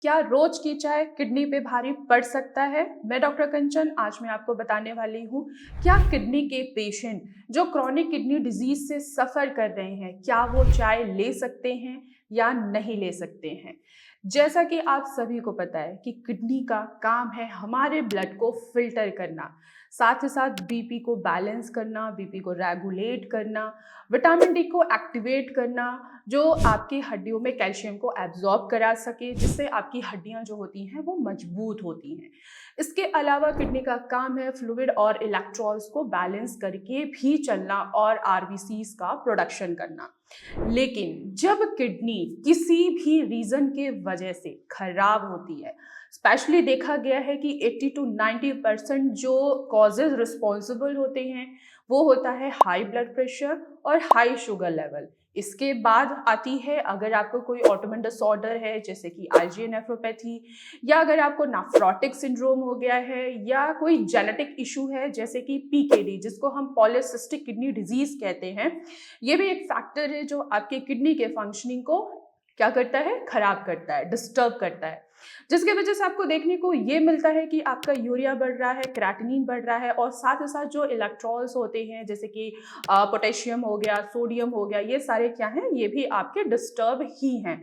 क्या रोज की चाय किडनी पे भारी पड़ सकता है? मैं डॉक्टर कंचन आज मैं आपको बताने वाली हूँ, क्या किडनी के पेशेंट जो क्रॉनिक किडनी डिजीज से सफ़र कर रहे हैं, क्या वो चाय ले सकते हैं या नहीं ले सकते हैं? जैसा कि आप सभी को पता है कि किडनी का काम है हमारे ब्लड को फिल्टर करना, साथ ही साथ बीपी को बैलेंस करना, बीपी को रेगुलेट करना, विटामिन डी को एक्टिवेट करना, जो आपकी हड्डियों में कैल्शियम को एब्जॉर्ब करा सके, जिससे आपकी हड्डियां जो होती हैं वो मजबूत होती हैं। इसके अलावा किडनी का काम है फ्लूइड और इलेक्ट्रॉन्स को बैलेंस करके भी चलना और आरबीसीज का प्रोडक्शन करना। लेकिन जब किडनी किसी भी रीजन के वजह से खराब होती है, स्पेशली देखा गया है कि 80 to 90% जो कॉजेज रिस्पॉन्सिबल होते हैं वो होता है हाई ब्लड प्रेशर और हाई शुगर लेवल। इसके बाद आती है अगर आपको कोई ऑटोइम्यून डिसऑर्डर है जैसे कि आईजीए नेफ्रोपैथी, या अगर आपको नेफ्रोटिक सिंड्रोम हो गया है, या कोई जेनेटिक इशू है जैसे कि पीकेडी जिसको हम पॉलीसिस्टिक किडनी डिजीज कहते हैं। ये भी एक फैक्टर है जो आपके किडनी के फंक्शनिंग को क्या करता है, खराब करता है, डिस्टर्ब करता है, जिसके वजह से आपको देखने को ये मिलता है कि आपका यूरिया बढ़ रहा है, क्रेटिनिन बढ़ रहा है, और साथ ही साथ जो इलेक्ट्रॉन्स होते हैं जैसे कि पोटेशियम हो गया, सोडियम हो गया, ये सारे क्या हैं, ये भी आपके डिस्टर्ब ही हैं।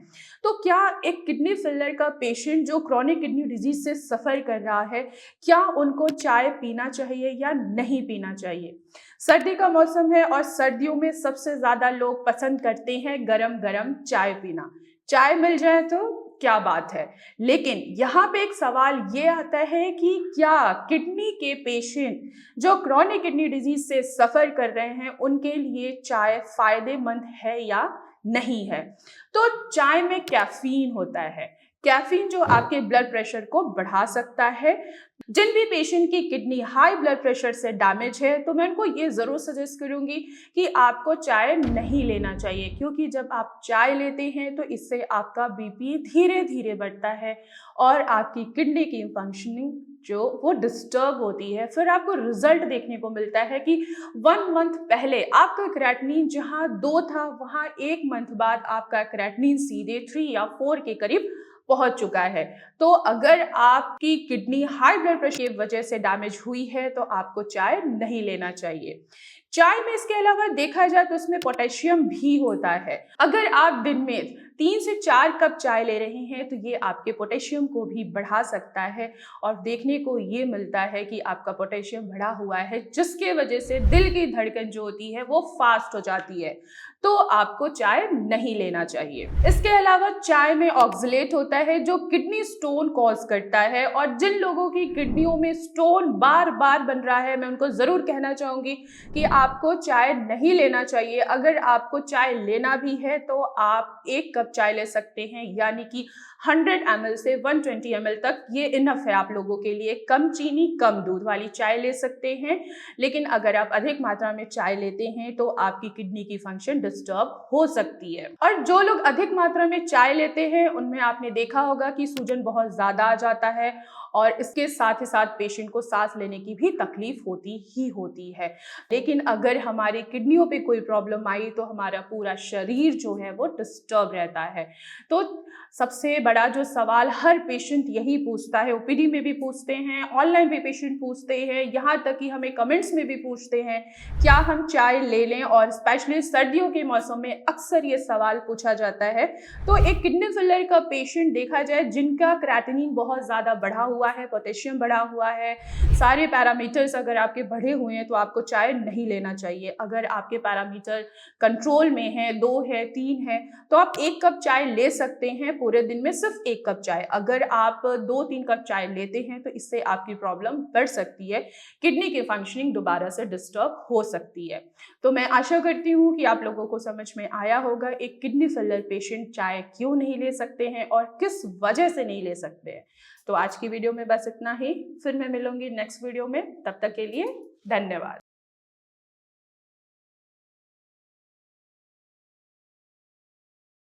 तो क्या एक किडनी फेलियर का पेशेंट जो क्रॉनिक किडनी डिजीज से सफ़र कर रहा है, क्या उनको चाय पीना चाहिए या नहीं पीना चाहिए? सर्दी का मौसम है और सर्दियों में सबसे ज़्यादा लोग पसंद करते हैं गरम गरम चाय पीना। चाय मिल जाए तो क्या बात है, लेकिन यहाँ पे एक सवाल ये आता है कि क्या किडनी के पेशेंट जो क्रॉनिक किडनी डिजीज से सफ़र कर रहे हैं उनके लिए चाय फायदेमंद है या नहीं है? तो चाय में कैफीन होता है, कैफीन जो आपके ब्लड प्रेशर को बढ़ा सकता है। जिन भी पेशेंट की किडनी हाई ब्लड प्रेशर से डैमेज है तो मैं उनको ये ज़रूर सजेस्ट करूंगी कि आपको चाय नहीं लेना चाहिए, क्योंकि जब आप चाय लेते हैं तो इससे आपका बीपी धीरे धीरे बढ़ता है और आपकी किडनी की फंक्शनिंग जो वो डिस्टर्ब होती है। फिर आपको रिजल्ट देखने को मिलता है कि 1 मंथ पहले आपका क्रेटिनिन जहां 2 था, वहां 1 मंथ बाद आपका क्रेटिनिन सीधे 3 या 4 के करीब पहुंच चुका है। तो अगर आपकी किडनी हाई ब्लड प्रेशर की वजह से डैमेज हुई है तो आपको चाय नहीं लेना चाहिए। चाय में इसके अलावा देखा जाए तो इसमें पोटेशियम भी होता है। अगर आप दिन में 3 से 4 कप चाय ले रहे हैं तो ये आपके पोटेशियम को भी बढ़ा सकता है, और देखने को ये मिलता है कि आपका पोटेशियम बढ़ा हुआ है जिसके वजह से दिल की धड़कन जो होती है वो फास्ट हो जाती है। तो आपको चाय नहीं लेना चाहिए। इसके अलावा चाय में ऑक्सलेट होता है जो किडनी स्टोन कॉज करता है, और जिन लोगों की किडनियों में स्टोन बार बार बन रहा है मैं उनको जरूर कहना चाहूंगी कि आपको चाय नहीं लेना चाहिए। अगर आपको चाय लेना भी है तो आप 1 कप चाय ले सकते हैं, यानी कि 100 ml से 120 ml तक ये इनफ है आप लोगों के लिए। कम चीनी कम दूध वाली चाय ले सकते हैं, लेकिन अगर आप अधिक मात्रा में चाय लेते हैं तो आपकी किडनी की फंक्शन डिस्टर्ब हो सकती है। और जो लोग अधिक मात्रा में चाय लेते हैं उनमें आपने देखा होगा कि सूजन बहुत ज्यादा आ जाता है, और इसके साथ ही साथ पेशेंट को सांस लेने की भी तकलीफ होती ही होती है। लेकिन अगर हमारी किडनियों पे कोई प्रॉब्लम आई तो हमारा पूरा शरीर जो है वो डिस्टर्ब रहता है। तो सबसे बड़ा जो सवाल हर पेशेंट यही पूछता है, ओपीडी में भी पूछते हैं, ऑनलाइन भी पेशेंट पूछते हैं, यहाँ तक कि हमें कमेंट्स में भी पूछते हैं क्या हम चाय ले लें, और स्पेशली सर्दियों के मौसम में अक्सर ये सवाल पूछा जाता है। तो एक किडनी फेलियर का पेशेंट देखा जाए जिनका क्रेटिनिन बहुत ज़्यादा बढ़ा हुआ है, पोटेशियम बढ़ा हुआ है, सारे पैरामीटर्स अगर आपके बढ़े हुए हैं तो आपको चाय नहीं लेना चाहिए। अगर आपके पैरामीटर कंट्रोल में है, 2 है, 3 है, तो आप 1 कप चाय ले सकते हैं पूरे दिन में, सिर्फ 1 कप चाय। अगर आप 2-3 कप चाय लेते हैं तो इससे आपकी प्रॉब्लम बढ़ सकती है, किडनी की फंक्शनिंग दोबारा से डिस्टर्ब हो सकती है। तो मैं आशा करती हूँ कि आप लोगों को समझ में आया होगा एक किडनी फेलियर पेशेंट चाय क्यों नहीं ले सकते हैं और किस वजह से नहीं ले सकते हैं। तो आज की वीडियो में बस इतना ही, फिर मैं मिलूंगी नेक्स्ट वीडियो में, तब तक के लिए धन्यवाद।